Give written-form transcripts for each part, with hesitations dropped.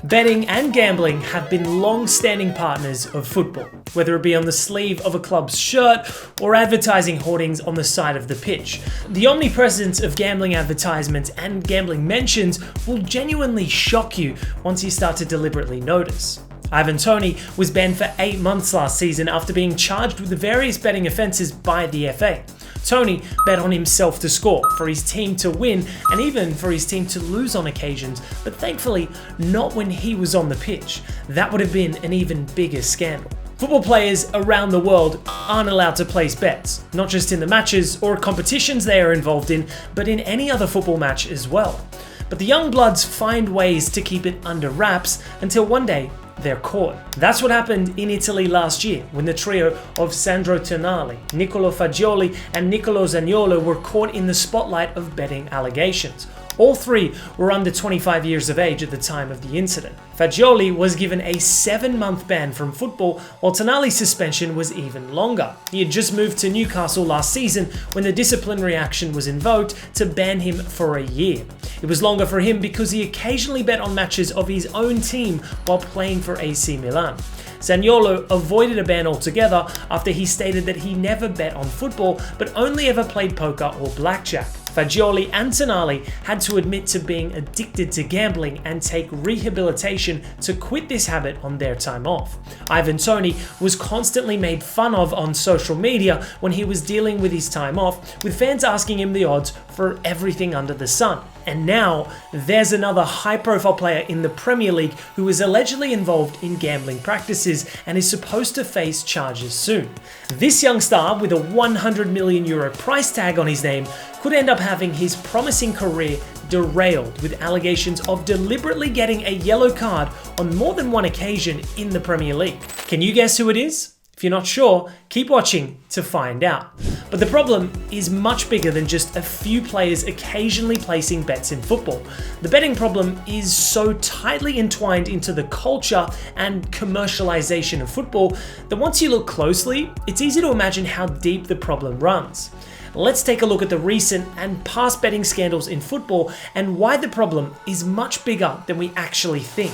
Betting and gambling have been long-standing partners of football, whether it be on the sleeve of a club's shirt or advertising hoardings on the side of the pitch. The omnipresence of gambling advertisements and gambling mentions will genuinely shock you once you start to deliberately notice. Ivan Toney was banned for 8 months last season after being charged with various betting offences by the FA. Toney bet on himself to score, for his team to win, and even for his team to lose on occasions, but thankfully not when he was on the pitch. That would have been an even bigger scandal. Football players around the world aren't allowed to place bets, not just in the matches or competitions they are involved in, but in any other football match as well. But the young bloods find ways to keep it under wraps until one day they're caught. That's what happened in Italy last year when the trio of Sandro Tonali, Niccolò Fagioli and Niccolò Zaniolo were caught in the spotlight of betting allegations. All three were under 25 years of age at the time of the incident. Fagioli was given a 7-month ban from football, while Tonali's suspension was even longer. He had just moved to Newcastle last season when the disciplinary action was invoked to ban him for a year. It was longer for him because he occasionally bet on matches of his own team while playing for AC Milan. Zaniolo avoided a ban altogether after he stated that he never bet on football but only ever played poker or blackjack. Fagioli and Tonali had to admit to being addicted to gambling and take rehabilitation to quit this habit on their time off. Ivan Toney was constantly made fun of on social media when he was dealing with his time off, with fans asking him the odds for everything under the sun. And now, there's another high-profile player in the Premier League who is allegedly involved in gambling practices and is supposed to face charges soon. This young star, with a €100 million price tag on his name, could end up having his promising career derailed with allegations of deliberately getting a yellow card on more than one occasion in the Premier League. Can you guess who it is? If you're not sure, keep watching to find out. But the problem is much bigger than just a few players occasionally placing bets in football. The betting problem is so tightly entwined into the culture and commercialization of football that once you look closely, it's easy to imagine how deep the problem runs. Let's take a look at the recent and past betting scandals in football and why the problem is much bigger than we actually think.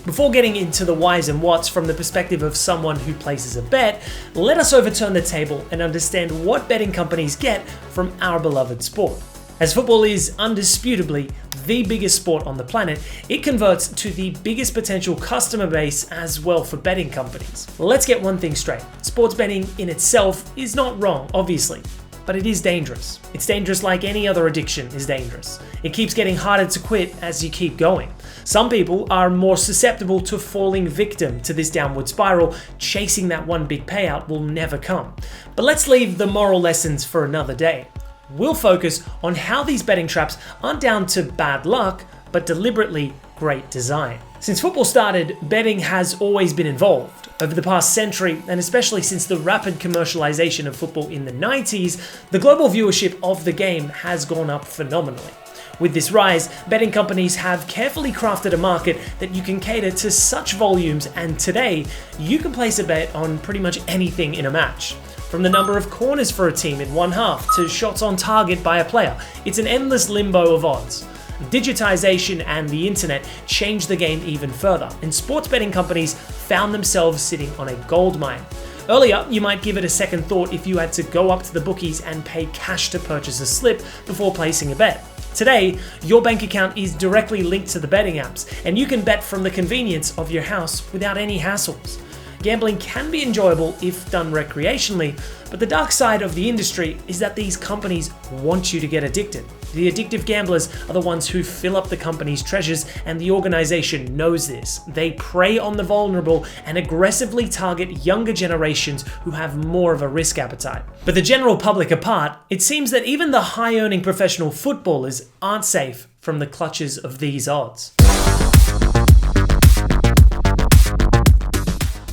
Before getting into the whys and whats from the perspective of someone who places a bet, let us overturn the table and understand what betting companies get from our beloved sport. As football is undisputably the biggest sport on the planet, it converts to the biggest potential customer base as well for betting companies. Let's get one thing straight. Sports betting in itself is not wrong, obviously, but it is dangerous. It's dangerous like any other addiction is dangerous. It keeps getting harder to quit as you keep going. Some people are more susceptible to falling victim to this downward spiral, chasing that one big payout will never come. But let's leave the moral lessons for another day. We'll focus on how these betting traps aren't down to bad luck, but deliberately great design. Since football started, betting has always been involved. Over the past century, and especially since the rapid commercialization of football in the 90s, the global viewership of the game has gone up phenomenally. With this rise, betting companies have carefully crafted a market that you can cater to such volumes, and today, you can place a bet on pretty much anything in a match. From the number of corners for a team in one half to shots on target by a player, it's an endless limbo of odds. Digitization and the internet changed the game even further, and sports betting companies found themselves sitting on a goldmine. Earlier, you might give it a second thought if you had to go up to the bookies and pay cash to purchase a slip before placing a bet. Today, your bank account is directly linked to the betting apps, and you can bet from the convenience of your house without any hassles. Gambling can be enjoyable if done recreationally, but the dark side of the industry is that these companies want you to get addicted. The addictive gamblers are the ones who fill up the company's treasures, and the organization knows this. They prey on the vulnerable and aggressively target younger generations who have more of a risk appetite. But the general public apart, it seems that even the high-earning professional footballers aren't safe from the clutches of these odds.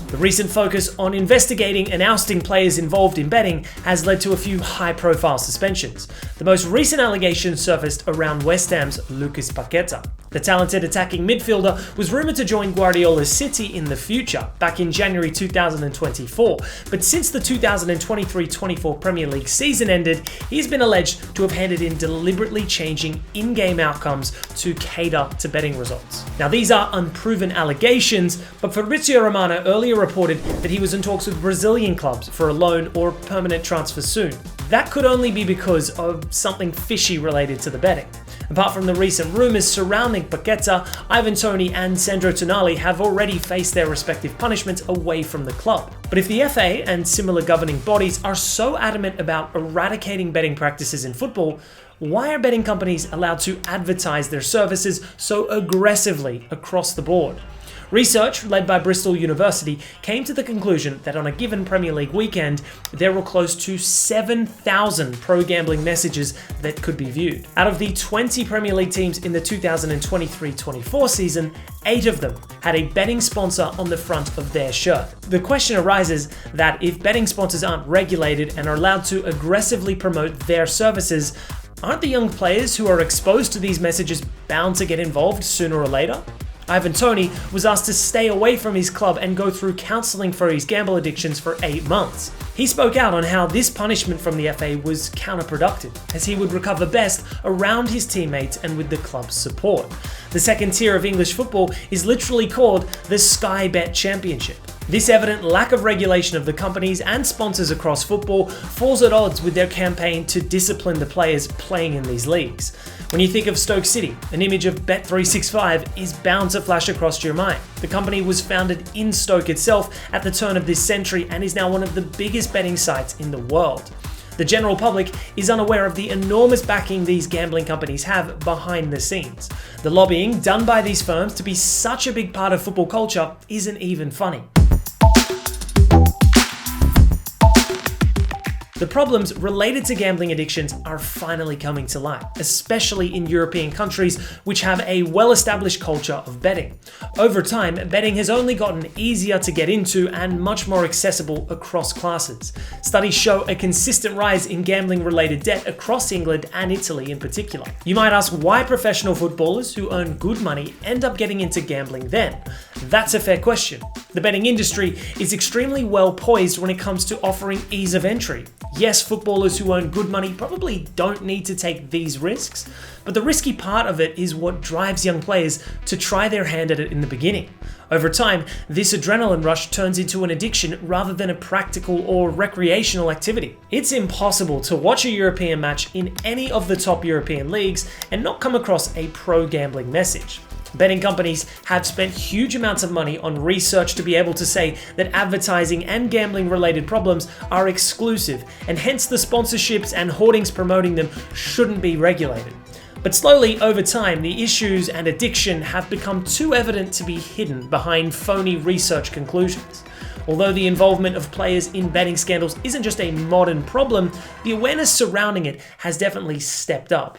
The recent focus on investigating and ousting players involved in betting has led to a few high-profile suspensions. The most recent allegations surfaced around West Ham's Lucas Paqueta. The talented attacking midfielder was rumoured to join Guardiola's City in the future, back in January 2024, but since the 2023-24 Premier League season ended, he's been alleged to have handed in deliberately changing in-game outcomes to cater to betting results. Now, these are unproven allegations, but Fabrizio Romano earlier reported that he was in talks with Brazilian clubs for a loan or permanent transfer soon. That could only be because of something fishy related to the betting. Apart from the recent rumours surrounding Paqueta, Ivan Toney and Sandro Tonali have already faced their respective punishments away from the club. But if the FA and similar governing bodies are so adamant about eradicating betting practices in football, why are betting companies allowed to advertise their services so aggressively across the board? Research led by Bristol University came to the conclusion that on a given Premier League weekend, there were close to 7,000 pro-gambling messages that could be viewed. Out of the 20 Premier League teams in the 2023-24 season, 8 of them had a betting sponsor on the front of their shirt. The question arises that if betting sponsors aren't regulated and are allowed to aggressively promote their services, aren't the young players who are exposed to these messages bound to get involved sooner or later? Ivan Toney was asked to stay away from his club and go through counselling for his gamble addictions for 8 months. He spoke out on how this punishment from the FA was counterproductive, as he would recover best around his teammates and with the club's support. The second tier of English football is literally called the Sky Bet Championship. This evident lack of regulation of the companies and sponsors across football falls at odds with their campaign to discipline the players playing in these leagues. When you think of Stoke City, an image of Bet365 is bound to flash across your mind. The company was founded in Stoke itself at the turn of this century and is now one of the biggest betting sites in the world. The general public is unaware of the enormous backing these gambling companies have behind the scenes. The lobbying done by these firms to be such a big part of football culture isn't even funny. The problems related to gambling addictions are finally coming to light, especially in European countries which have a well-established culture of betting. Over time, betting has only gotten easier to get into and much more accessible across classes. Studies show a consistent rise in gambling-related debt across England and Italy in particular. You might ask why professional footballers who earn good money end up getting into gambling then. That's a fair question. The betting industry is extremely well poised when it comes to offering ease of entry. Yes, footballers who earn good money probably don't need to take these risks, but the risky part of it is what drives young players to try their hand at it in the beginning. Over time, this adrenaline rush turns into an addiction rather than a practical or recreational activity. It's impossible to watch a European match in any of the top European leagues and not come across a pro-gambling message. Betting companies have spent huge amounts of money on research to be able to say that advertising and gambling related problems are exclusive, and hence the sponsorships and hoardings promoting them shouldn't be regulated. But slowly, over time, the issues and addiction have become too evident to be hidden behind phony research conclusions. Although the involvement of players in betting scandals isn't just a modern problem, the awareness surrounding it has definitely stepped up.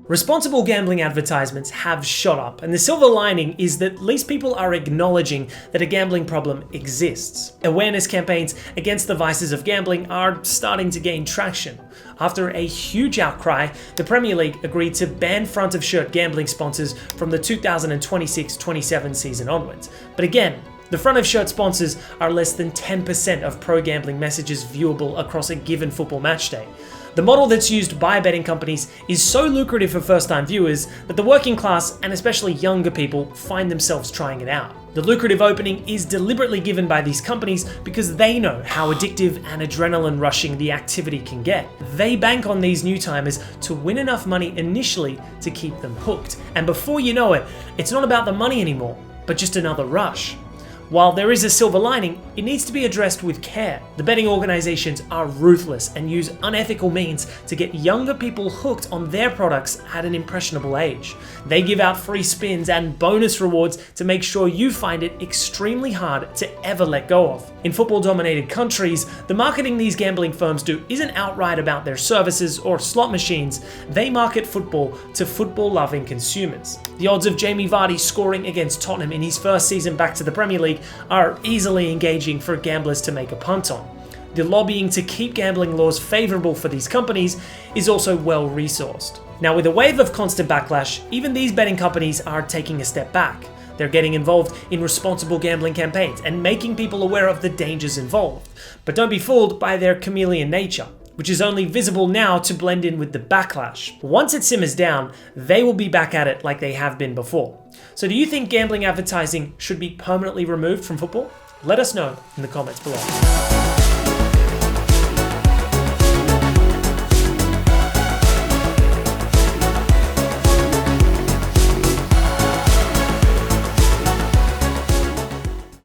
Responsible gambling advertisements have shot up, and the silver lining is that at least people are acknowledging that a gambling problem exists. Awareness campaigns against the vices of gambling are starting to gain traction. After a huge outcry, the Premier League agreed to ban front-of-shirt gambling sponsors from the 2026-27 season onwards. But again, the front-of-shirt sponsors are less than 10% of pro-gambling messages viewable across a given football match day. The model that's used by betting companies is so lucrative for first-time viewers that the working class, and especially younger people, find themselves trying it out. The lucrative opening is deliberately given by these companies because they know how addictive and adrenaline-rushing the activity can get. They bank on these new-timers to win enough money initially to keep them hooked. And before you know it, it's not about the money anymore, but just another rush. While there is a silver lining, it needs to be addressed with care. The betting organizations are ruthless and use unethical means to get younger people hooked on their products at an impressionable age. They give out free spins and bonus rewards to make sure you find it extremely hard to ever let go of. In football-dominated countries, the marketing these gambling firms do isn't outright about their services or slot machines. They market football to football-loving consumers. The odds of Jamie Vardy scoring against Tottenham in his first season back to the Premier League are easily engaging for gamblers to make a punt on. the lobbying to keep gambling laws favourable for these companies is also well resourced. Now, with a wave of constant backlash, even these betting companies are taking a step back. They're getting involved in responsible gambling campaigns and making people aware of the dangers involved. But don't be fooled by their chameleon nature, which is only visible now to blend in with the backlash. Once it simmers down, they will be back at it like they have been before. So do you think gambling advertising should be permanently removed from football? Let us know in the comments below.